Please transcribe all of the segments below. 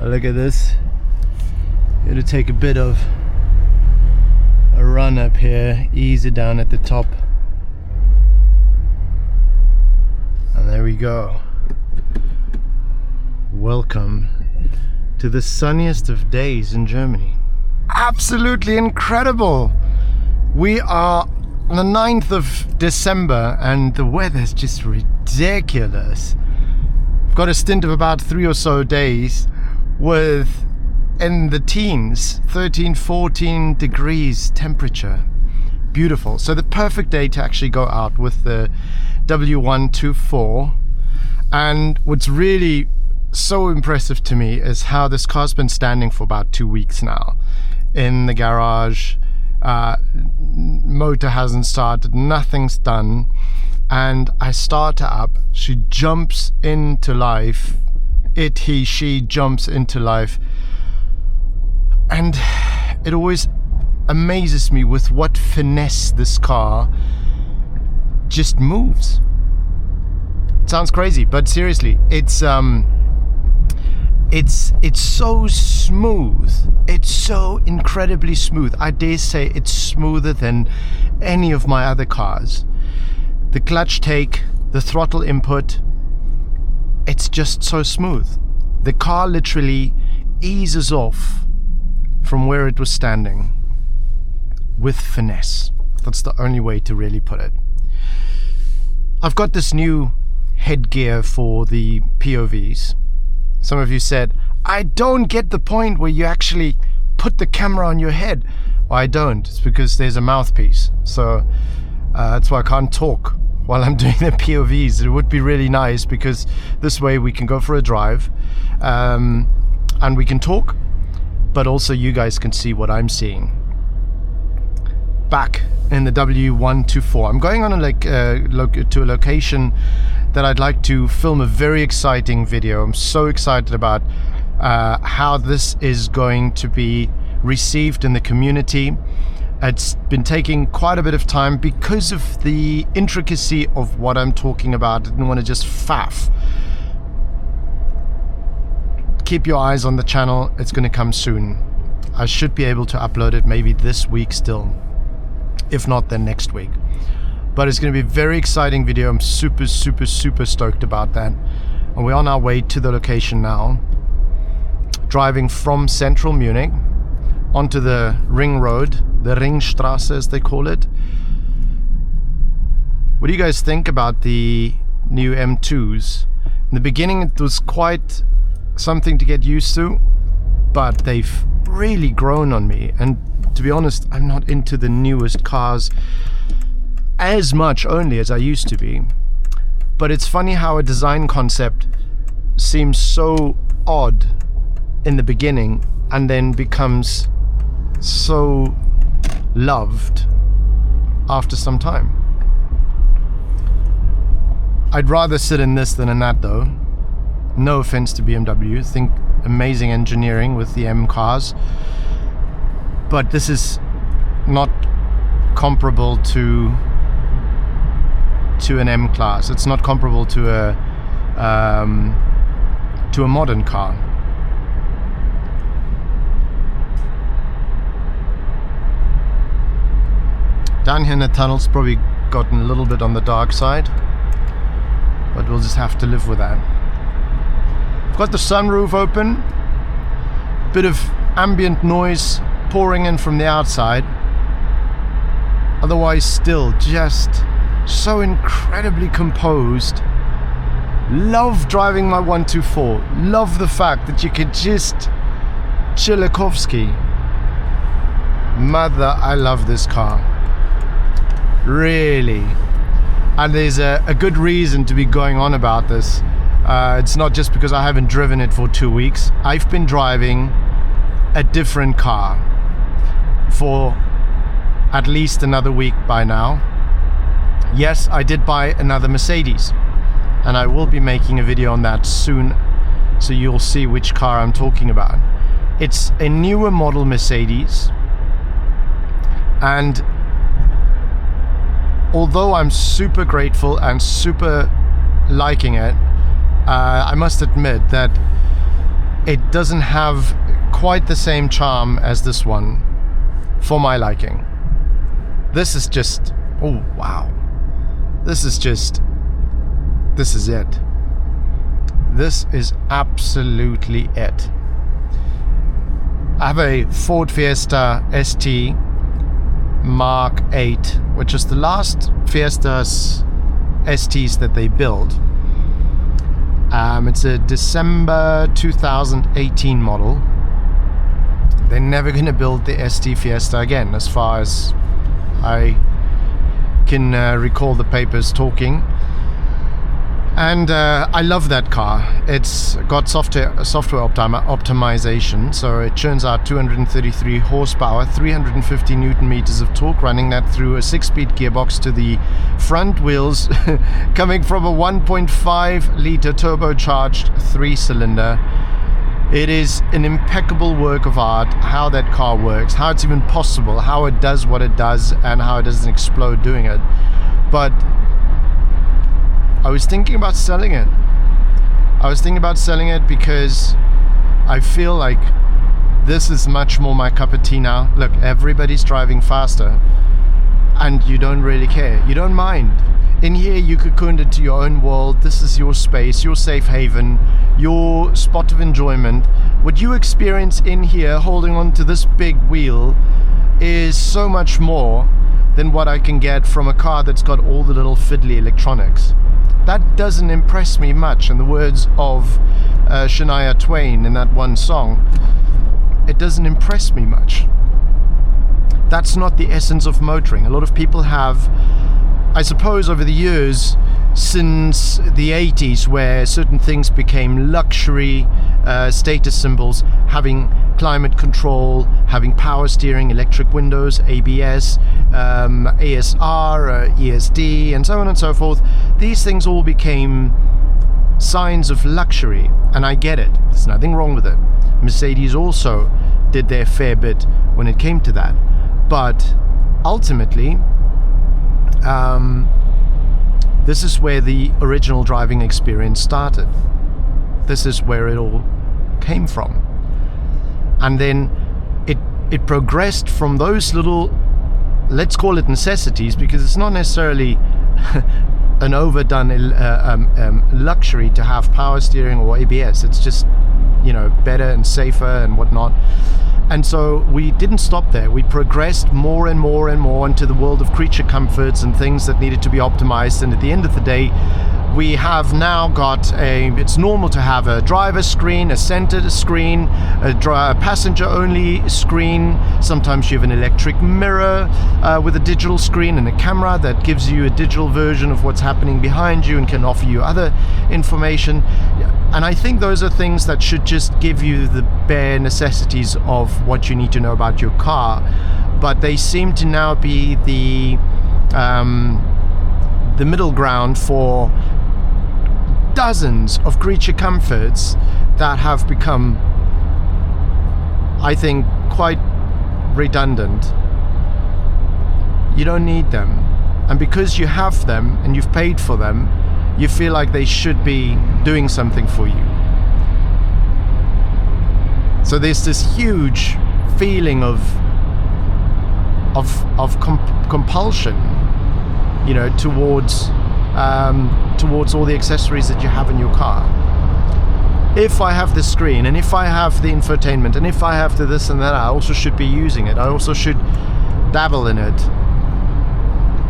Look at this. Going to take a bit of a run up here, ease it down at the top. And there we go. Welcome to the sunniest of days in Germany. Absolutely incredible. We are on the 9th of December and the weather's just ridiculous. I've got a stint of about 3 or so days with in the teens, 13, 14 degrees temperature. Beautiful. So the perfect day to actually go out with the W124. And what's really so impressive to me is how this car's been standing for about 2 weeks now in the garage. Motor hasn't started, nothing's done, and I start her up. She jumps into life. She jumps into life, and it always amazes me with what finesse this car just moves. It sounds crazy, but seriously, it's so smooth. It's so incredibly smooth. I dare say it's smoother than any of my other cars. The clutch take, the throttle input, it's just so smooth. The car literally eases off from where it was standing with finesse. That's the only way to really put it. I've got this new headgear for the POVs. Some of you said, I don't get the point where you actually put the camera on your head. Well, I don't. It's because there's a mouthpiece. So that's why I can't talk while I'm doing the POVs. It would be really nice because this way we can go for a drive and we can talk, but also you guys can see what I'm seeing. Back in the W124. I'm going on to a location that I'd like to film a very exciting video. I'm so excited about how this is going to be received in the community. It's been taking quite a bit of time because of the intricacy of what I'm talking about. I didn't want to just faff. Keep your eyes on the channel. It's going to come soon. I should be able to upload it maybe this week still. If not, then next week. But it's going to be a very exciting video. I'm super stoked about that. And we're on our way to the location now. Driving from central Munich onto the ring road, the Ringstrasse as they call it. What do you guys think about the new M2s? In the beginning it was quite something to get used to, but they've really grown on me. And to be honest, I'm not into the newest cars as much only as I used to be. But it's funny how a design concept seems so odd in the beginning and then becomes so loved after some time. I'd rather sit in this than in that though. No offense to BMW. I think amazing engineering with the M cars. But this is not comparable to an M class. It's not comparable to a modern car. Down here in the tunnel's probably gotten a little bit on the dark side, but we'll just have to live with that. I've got the sunroof open, bit of ambient noise pouring in from the outside. Otherwise still just so incredibly composed. Love driving my 124. Love the fact that you can just Chilikovsky. Mother, I love this car. Really. And there's a good reason to be going on about this. It's not just because I haven't driven it for 2 weeks. I've been driving a different car for at least another week by now. Yes, I did buy another Mercedes, and I will be making a video on that soon, so you'll see which car I'm talking about. It's a newer model Mercedes, and although I'm super grateful and super liking it, I must admit that it doesn't have quite the same charm as this one for my liking. This is just, oh wow. This is it. This is absolutely it. I have a Ford Fiesta ST Mark 8, which is the last Fiestas STs that they built. It's a December 2018 model. They're never going to build the ST Fiesta again, as far as I can recall the papers talking. And I love that car. It's got software optimization, so it churns out 233 horsepower, 350 newton meters of torque, running that through a 6-speed gearbox to the front wheels, coming from a 1.5 liter turbocharged 3-cylinder. It is an impeccable work of art how that car works, how it's even possible, how it does what it does, and how it doesn't explode doing it. But I was thinking about selling it. Because I feel like this is much more my cup of tea now. Look, everybody's driving faster and you don't really care. You don't mind. In here you cocooned into your own world. This is your space, your safe haven, your spot of enjoyment. What you experience in here holding on to this big wheel is so much more than what I can get from a car that's got all the little fiddly electronics. That doesn't impress me much. In the words of Shania Twain in that one song, it doesn't impress me much. That's not the essence of motoring. A lot of people have, I suppose, over the years, since the 80s, where certain things became luxury status symbols, having climate control, having power steering, electric windows, ABS, ASR, ESD, and so on and so forth. These things all became signs of luxury, and I get it. There's nothing wrong with it. Mercedes also did their fair bit when it came to that. But ultimately, this is where the original driving experience started. This is where it all came from. And then it progressed from those little, let's call it necessities, because it's not necessarily an overdone luxury to have power steering or ABS. It's just, better and safer and whatnot. And so we didn't stop there. We progressed more and more and more into the world of creature comforts and things that needed to be optimized. And at the end of the day, we have now got it's normal to have a driver screen, a center screen, a passenger only screen. Sometimes you have an electric mirror with a digital screen and a camera that gives you a digital version of what's happening behind you and can offer you other information. And I think those are things that should just give you the bare necessities of what you need to know about your car. But they seem to now be the middle ground for dozens of creature comforts that have become, I think, quite redundant. You don't need them. And because you have them and you've paid for them, you feel like they should be doing something for you. So there's this huge feeling of compulsion, towards all the accessories that you have in your car. If I have the screen, and if I have the infotainment, and if I have the this and that, I also should be using it. I also should dabble in it.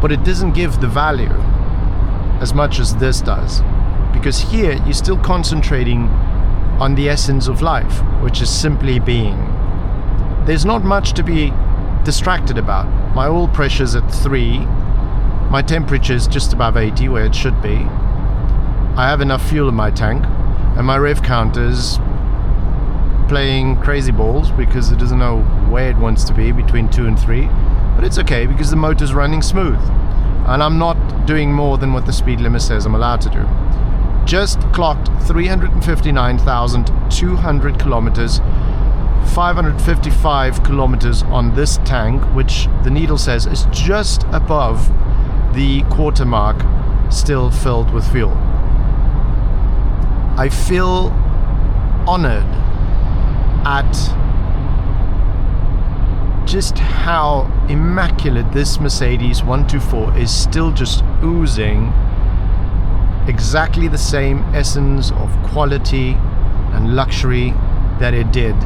But it doesn't give the value as much as this does. Because here, you're still concentrating on the essence of life, which is simply being. There's not much to be distracted about. My oil pressure's at 3. My temperature's just above 80, where it should be. I have enough fuel in my tank, and my rev counter's playing crazy balls because it doesn't know where it wants to be, between 2 and 3. But it's okay because the motor's running smooth. And I'm not doing more than what the speed limit says I'm allowed to do. Just clocked 359,200 kilometers, 555 kilometers on this tank, which the needle says is just above the quarter mark, still filled with fuel. I feel honored at just how immaculate this Mercedes 124 is, still just oozing exactly the same essence of quality and luxury that it did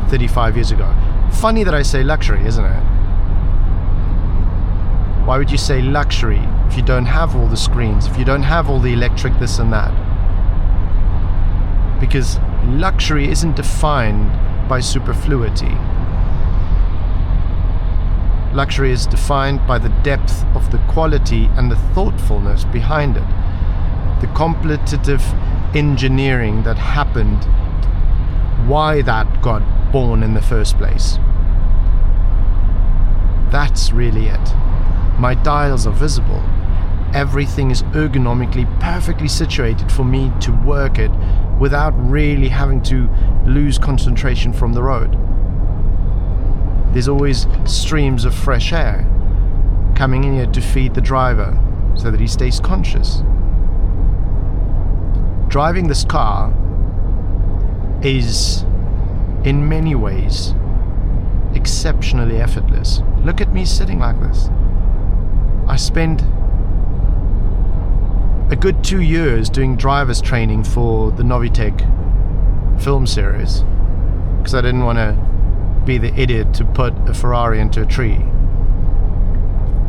35 years ago. Funny that I say luxury, isn't it? Why would you say luxury if you don't have all the screens, if you don't have all the electric this and that? Because luxury isn't defined by superfluity. Luxury is defined by the depth of the quality and the thoughtfulness behind it. The contemplative engineering that happened, why that got born in the first place. That's really it. My dials are visible. Everything is ergonomically perfectly situated for me to work it without really having to lose concentration from the road. There's always streams of fresh air coming in here to feed the driver so that he stays conscious. Driving this car is, in many ways, exceptionally effortless. Look at me sitting like this. I spent a good 2 years doing driver's training for the Novitec film series because I didn't want to be the idiot to put a Ferrari into a tree.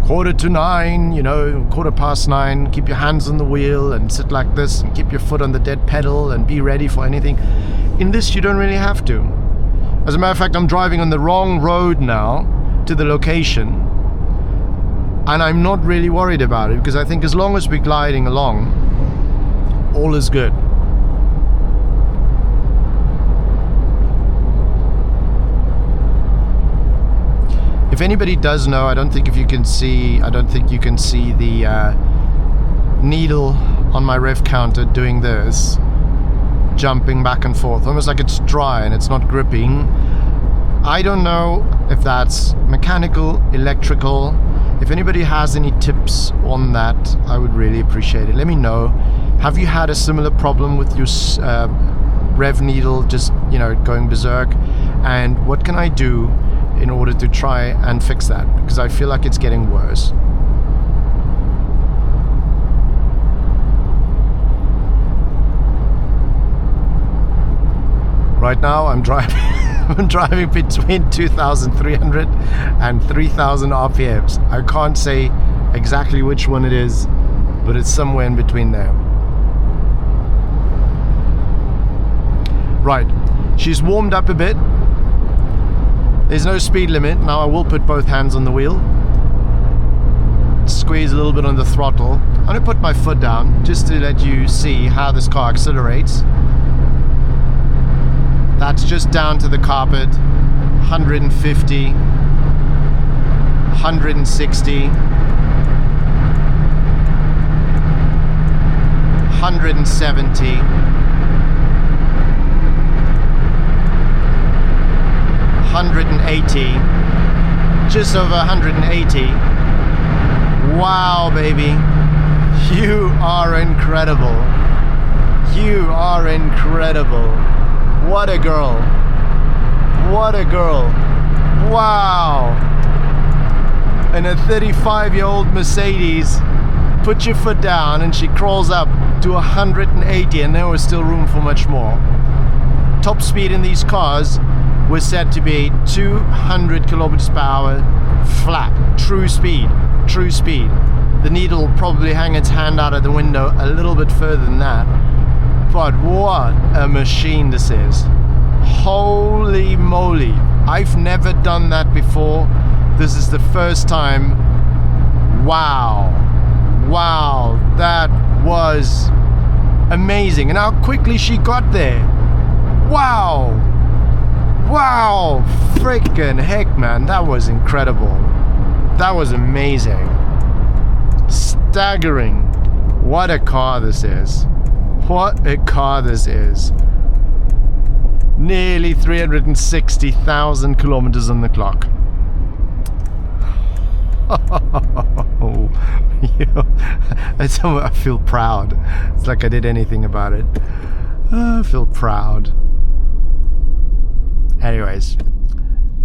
9:15, 9:15, keep your hands on the wheel and sit like this and keep your foot on the dead pedal and be ready for anything. In this, you don't really have to. As a matter of fact, I'm driving on the wrong road now to the location, and I'm not really worried about it because I think as long as we're gliding along, all is good. If anybody does know, I don't think you can see the needle on my rev counter doing this, jumping back and forth, almost like it's dry and it's not gripping. I don't know if that's mechanical, electrical. If anybody has any tips on that, I would really appreciate it. Let me know. Have you had a similar problem with your rev needle just, going berserk? And what can I do in order to try and fix that? Because I feel like it's getting worse. Right now I'm driving between 2,300 and 3,000 RPMs. I can't say exactly which one it is, but it's somewhere in between there. Right, she's warmed up a bit. There's no speed limit. Now I will put both hands on the wheel. Squeeze a little bit on the throttle. I'm going to put my foot down just to let you see how this car accelerates. That's just down to the carpet. 150, 160, 170, 180, just over 180. Wow, baby, you are incredible. You are incredible. What a girl. What a girl. Wow. And a 35-year-old Mercedes, put your foot down and she crawls up to 180, and there was still room for much more. Top speed in these cars was set to be 200 kilometers per hour flat. True speed. True speed. The needle will probably hang its hand out of the window a little bit further than that. But what a machine this is. Holy moly. I've never done that before. This is the first time. Wow. Wow. That was amazing. And how quickly she got there. Wow. Wow. Freaking heck, man. That was incredible. That was amazing. Staggering. What a car this is. What a car this is. Nearly 360,000 kilometers on the clock. I feel proud. It's like I did anything about it. I feel proud. Anyways,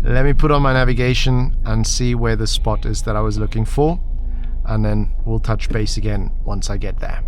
let me put on my navigation and see where the spot is that I was looking for, and then we'll touch base again once I get there.